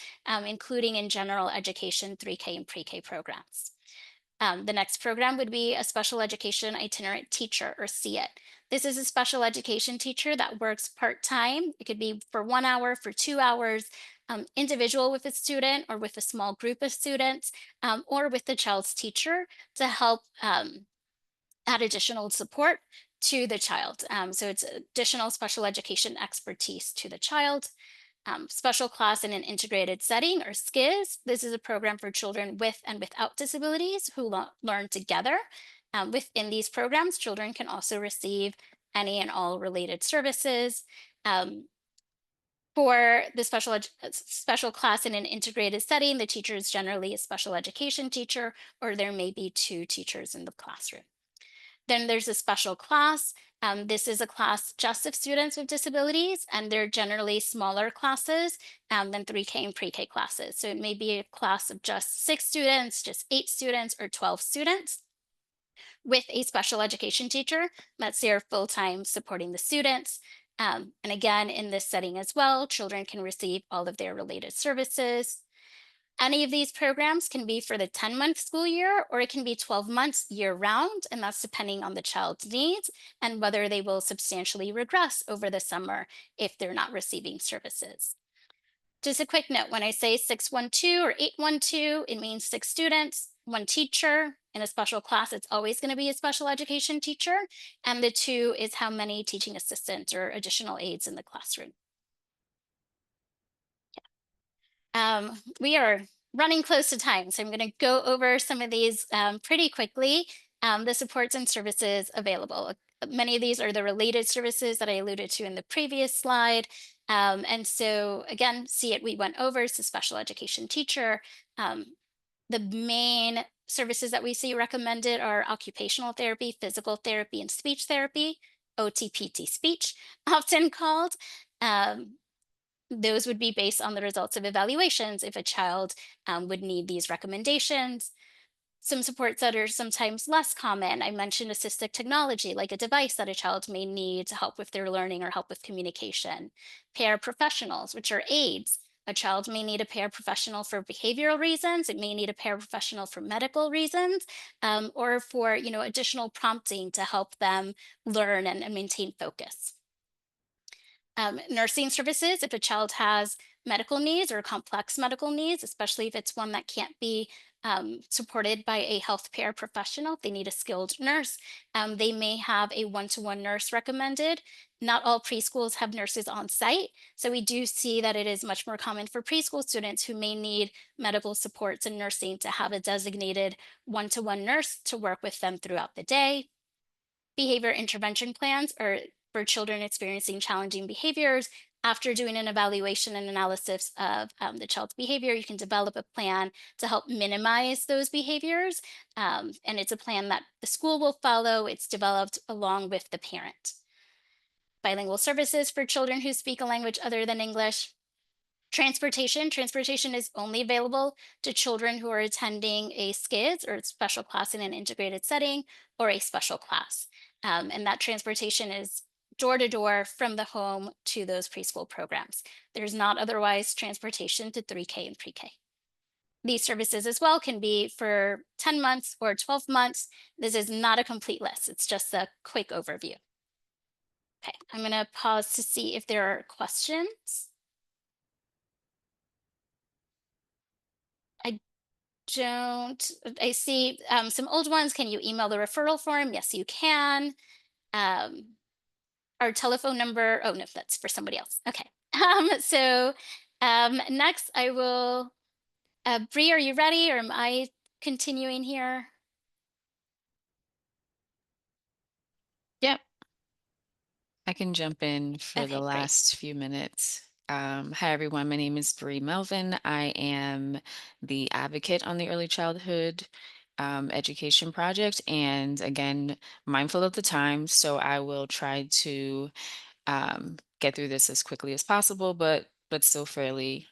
including in general education, 3K and pre-K programs. The next program would be a special education itinerant teacher, or SEIT. This is a special education teacher that works part-time. It could be for 1 hour, for 2 hours, individual with a student or with a small group of students, or with the child's teacher to help add additional support to the child. So it's additional special education expertise to the child. Special class in an integrated setting, or SKIS. This is a program for children with and without disabilities who learn together. Within these programs, children can also receive any and all related services. For the special class in an integrated setting, the teacher is generally a special education teacher, or there may be two teachers in the classroom. Then there's a special class. This is a class just of students with disabilities, and they're generally smaller classes than 3K and pre-K classes. So it may be a class of just 6 students, just 8 students, or 12 students with a special education teacher that's there full time supporting the students. And again, in this setting as well, children can receive all of their related services. Any of these programs can be for the 10-month school year, or it can be 12 months year round, and that's depending on the child's needs and whether they will substantially regress over the summer if they're not receiving services. Just a quick note, when I say 612 or 812, it means 6 students, one teacher. In a special class, it's always going to be a special education teacher. And the two is how many teaching assistants or additional aides in the classroom. We are running close to time, so I'm going to go over some of these pretty quickly. The supports and services available. Many of these are the related services that I alluded to in the previous slide. And so again, see it, we went over, so special education teacher. Um, the main services that we see recommended are occupational therapy, physical therapy, and speech therapy, OTPT speech, often called. Um, those would be based on the results of evaluations if a child would need these recommendations. Some supports that are sometimes less common. I mentioned assistive technology, like a device that a child may need to help with their learning or help with communication. Paraprofessionals, which are aides. A child may need a paraprofessional for behavioral reasons. It may need a paraprofessional for medical reasons, or for additional prompting to help them learn and maintain focus. Nursing services, if a child has medical needs or complex medical needs, especially if it's one that can't be supported by a healthcare professional, they need a skilled nurse. They may have a one-to-one nurse recommended. Not all preschools have nurses on site, so we do see that it is much more common for preschool students who may need medical supports and nursing to have a designated one-to-one nurse to work with them throughout the day. Behavior intervention plans are for children experiencing challenging behaviors. After doing an evaluation and analysis of the child's behavior, you can develop a plan to help minimize those behaviors. And it's a plan that the school will follow. It's developed along with the parent. Bilingual services for children who speak a language other than English. Transportation is only available to children who are attending a SKIDS or special class in an integrated setting or a special class. And that transportation is door to door from the home to those preschool programs. There's not otherwise transportation to 3K and pre-K. These services as well can be for 10 months or 12 months. This is not a complete list. It's just a quick overview. Okay, I'm going to pause to see if there are questions. I don't, I see some old ones. Can you email the referral form? Yes, you can. Um, our telephone number, oh no, that's for somebody else. Okay. Next I will, Bree, are you ready or am I continuing here? Yep, I can jump in for the Okay, great. last few minutes. Hi, everyone. My name is Bree Melvin. I am the advocate on the Early Childhood Education Project. And again, mindful of the time, so I will try to get through this as quickly as possible, but still fairly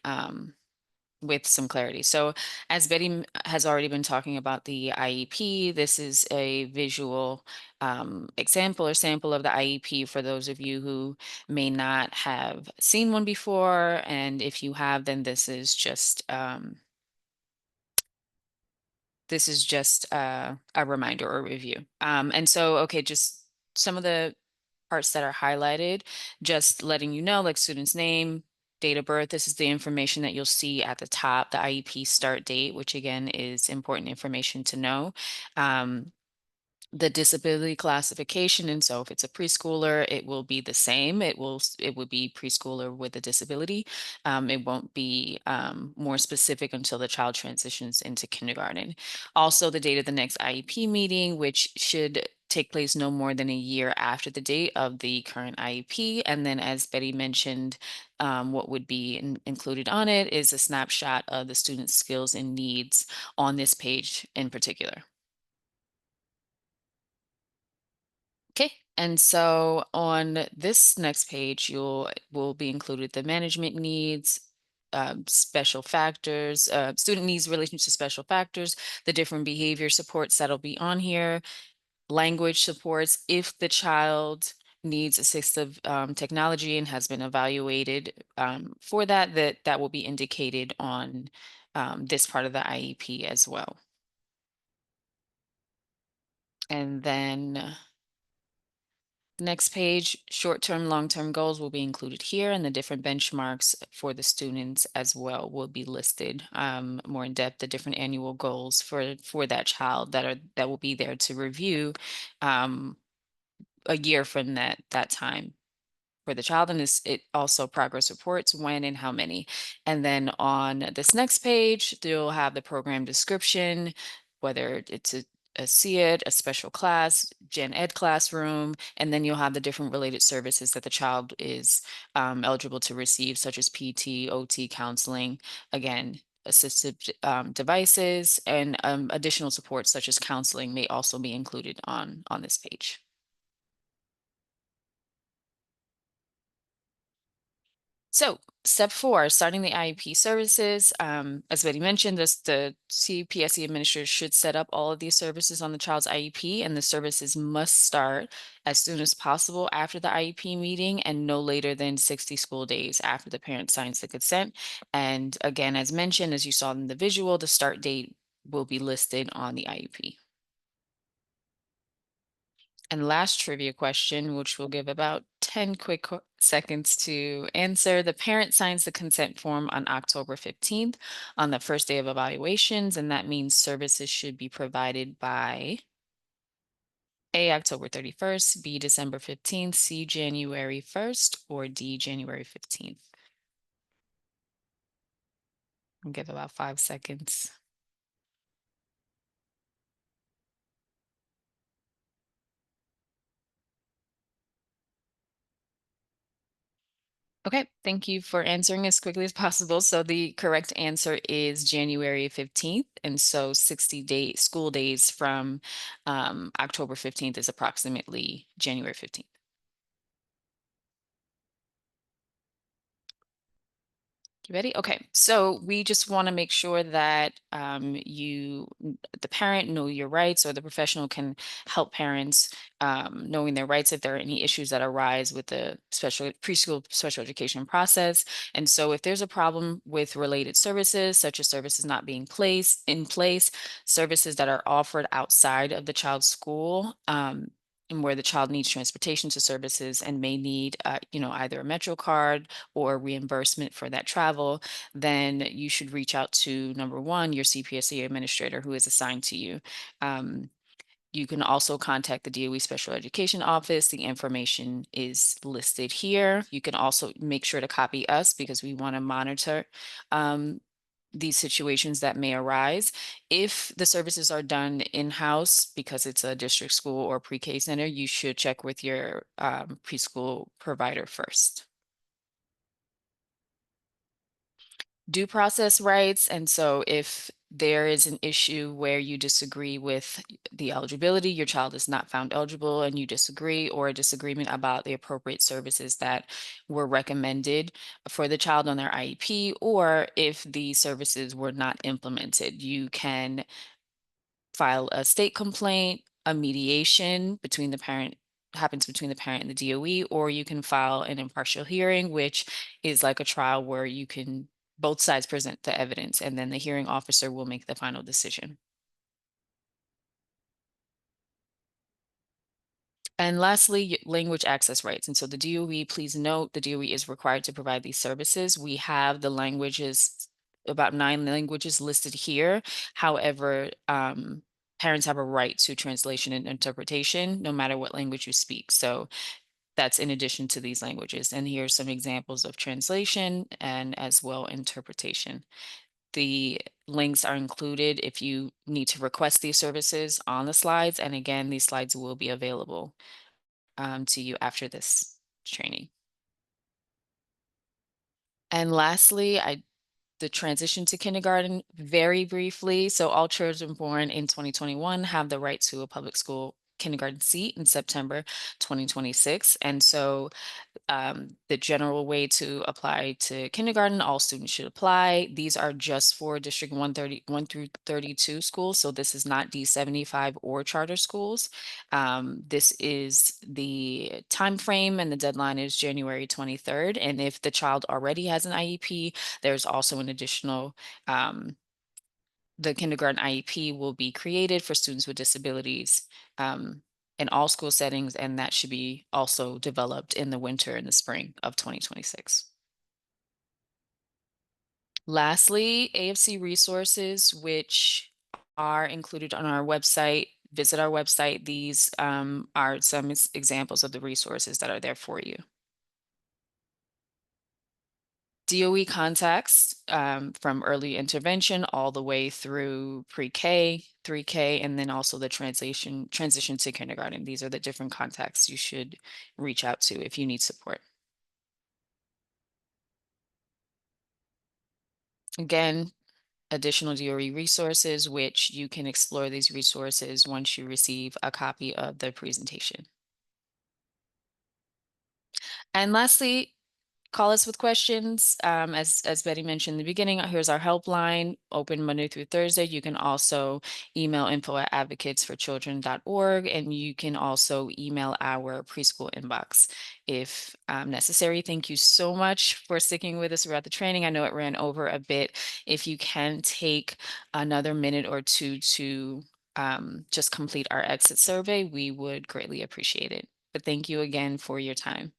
with some clarity. So, as Betty has already been talking about the IEP, this is a visual example or sample of the IEP for those of you who may not have seen one before. And if you have, then this is just a reminder or review. And so, okay, just some of the parts that are highlighted, just letting you know, like student's name, date of birth. This is the information that you'll see at the top, the IEP start date, which again is important information to know. Um, the disability classification, and so if it's a preschooler, it will be the same. It would be preschooler with a disability. It won't be more specific until the child transitions into kindergarten. Also, the date of the next IEP meeting, which should take place no more than a year after the date of the current IEP. And then, as Betty mentioned, what would be included on it is a snapshot of the student's skills and needs on this page in particular. Okay, and so on this next page, will be included the management needs, special factors, student needs relation to special factors, the different behavior supports that'll be on here, language supports if the child needs assistive technology and has been evaluated for that, that will be indicated on this part of the IEP as well. And then the next page, short-term, long-term goals will be included here, and the different benchmarks for the students as well will be listed more in depth. The different annual goals for that child that will be there to review a year from that time for the child, and it also progress reports when and how many. And then on this next page, you'll have the program description, whether it's a SEAD, a special class, gen ed classroom, and then you'll have the different related services that the child is eligible to receive, such as PT, OT, counseling, again, assistive devices, and additional support such as counseling may also be included on this page. So step 4, starting the IEP services. As Betty mentioned, the CPSE administrator should set up all of these services on the child's IEP, and the services must start as soon as possible after the IEP meeting and no later than 60 school days after the parent signs the consent. And again, as mentioned, as you saw in the visual, the start date will be listed on the IEP. And last trivia question, which we'll give about 10 quick seconds to answer. The parent signs the consent form on October 15th on the first day of evaluations, and that means services should be provided by A, October 31st, B, December 15th, C, January 1st, or D, January 15th. I'll give about 5 seconds. Okay, thank you for answering as quickly as possible. So the correct answer is January 15th. And so 60 school days from October 15th is approximately January 15th. You ready? Okay, so we just want to make sure that the parent, know your rights, or the professional can help parents knowing their rights if there are any issues that arise with the preschool special education process. And so if there's a problem with related services, such as services not being in place, services that are offered outside of the child's school, and where the child needs transportation to services and may need, either a Metro card or reimbursement for that travel, then you should reach out to number one, your CPSE administrator who is assigned to you. Um, you can also contact the DOE Special Education Office. The information is listed here. You can also make sure to copy us because we want to monitor these situations that may arise. If the services are done in-house because it's a district school or pre-K center, you should check with your preschool provider first. Due process rights. And so if there is an issue where you disagree with the eligibility, your child is not found eligible and you disagree, or a disagreement about the appropriate services that were recommended for the child on their IEP, or if the services were not implemented, you can file a state complaint, a mediation between the parent happens between the parent and the DOE, or you can file an impartial hearing, which is like a trial where you can both sides present the evidence and then the hearing officer will make the final decision. And lastly, language access rights. And so the DOE, please note, the DOE is required to provide these services. We have the languages, about 9 languages listed here. However, parents have a right to translation and interpretation, no matter what language you speak. So that's in addition to these languages. And here's some examples of translation and as well interpretation. The links are included if you need to request these services on the slides. And again, these slides will be available to you after this training. And lastly, the transition to kindergarten very briefly. So all children born in 2021 have the right to a public school kindergarten seat in September 2026. And so the general way to apply to kindergarten, all students should apply. These are just for District 131 through 32 schools. So this is not D75 or charter schools. This is the time frame, and the deadline is January 23rd. And if the child already has an IEP, there's also an additional the kindergarten IEP will be created for students with disabilities in all school settings, and that should be also developed in the winter and the spring of 2026. Lastly, AFC resources, which are included on our website. Visit our website. These are some examples of the resources that are there for you. DOE contacts from early intervention all the way through pre-K, 3K, and then also the transition to kindergarten. These are the different contacts you should reach out to if you need support. Again, additional DOE resources, which you can explore these resources once you receive a copy of the presentation. And lastly, call us with questions. As Betty mentioned in the beginning, here's our helpline, open Monday through Thursday. You can also email info@advocatesforchildren.org, and you can also email our preschool inbox if necessary. Thank you so much for sticking with us throughout the training. I know it ran over a bit. If you can take another minute or two to just complete our exit survey, we would greatly appreciate it. But thank you again for your time.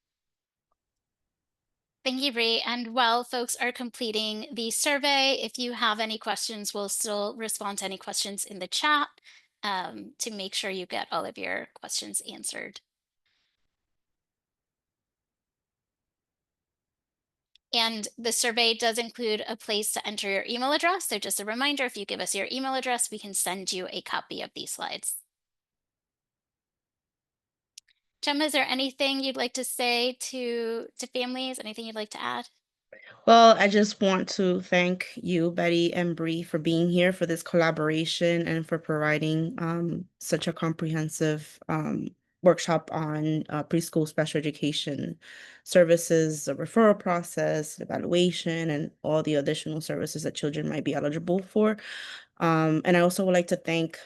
Thank you, Bree. And while folks are completing the survey, if you have any questions, we'll still respond to any questions in the chat to make sure you get all of your questions answered. And the survey does include a place to enter your email address. So just a reminder, if you give us your email address, we can send you a copy of these slides. Gemma, is there anything you'd like to say to families? Anything you'd like to add? Well, I just want to thank you, Betty and Bree, for being here for this collaboration and for providing such a comprehensive workshop on preschool special education services, the referral process, evaluation, and all the additional services that children might be eligible for. And I also would like to thank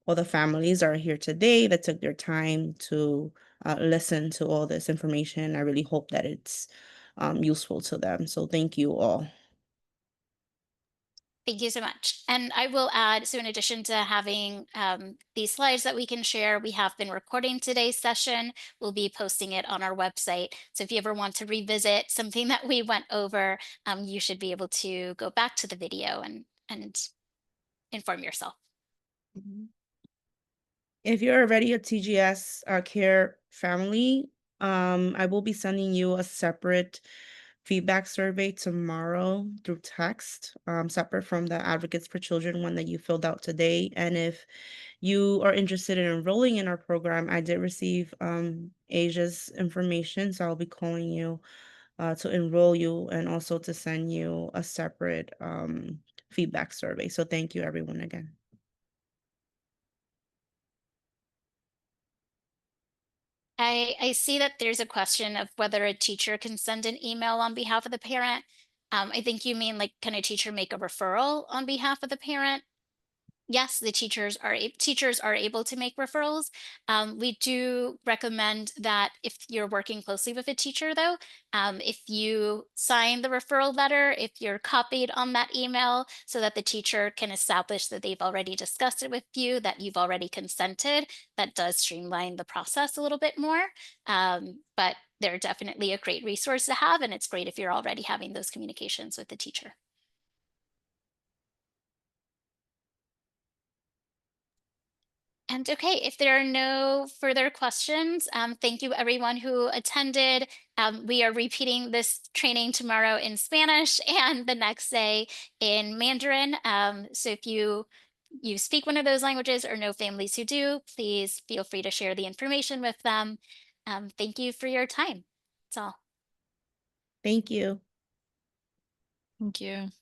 all the families that are here today that took their time to listen to all this information. I really hope that it's useful to them. So thank you all. Thank you so much. And I will add, so in addition to having these slides that we can share, we have been recording today's session. We'll be posting it on our website. So if you ever want to revisit something that we went over, you should be able to go back to the video and inform yourself. Mhm. If you're already a TGS care family, I will be sending you a separate feedback survey tomorrow through text, separate from the Advocates for Children one that you filled out today. And if you are interested in enrolling in our program, I did receive Asia's information, so I'll be calling you to enroll you and also to send you a separate feedback survey. So thank you, everyone, again. I see that there's a question of whether a teacher can send an email on behalf of the parent. I think you mean like, can a teacher make a referral on behalf of the parent? Yes, the teachers are able to make referrals. We do recommend that if you're working closely with a teacher, though, if you sign the referral letter, if you're copied on that email, so that the teacher can establish that they've already discussed it with you, that you've already consented, that does streamline the process a little bit more. But they're definitely a great resource to have, and it's great if you're already having those communications with the teacher. And okay, if there are no further questions, thank you everyone who attended. We are repeating this training tomorrow in Spanish and the next day in Mandarin. So if you speak one of those languages or know families who do, please feel free to share the information with them. Thank you for your time. That's all. Thank you. Thank you.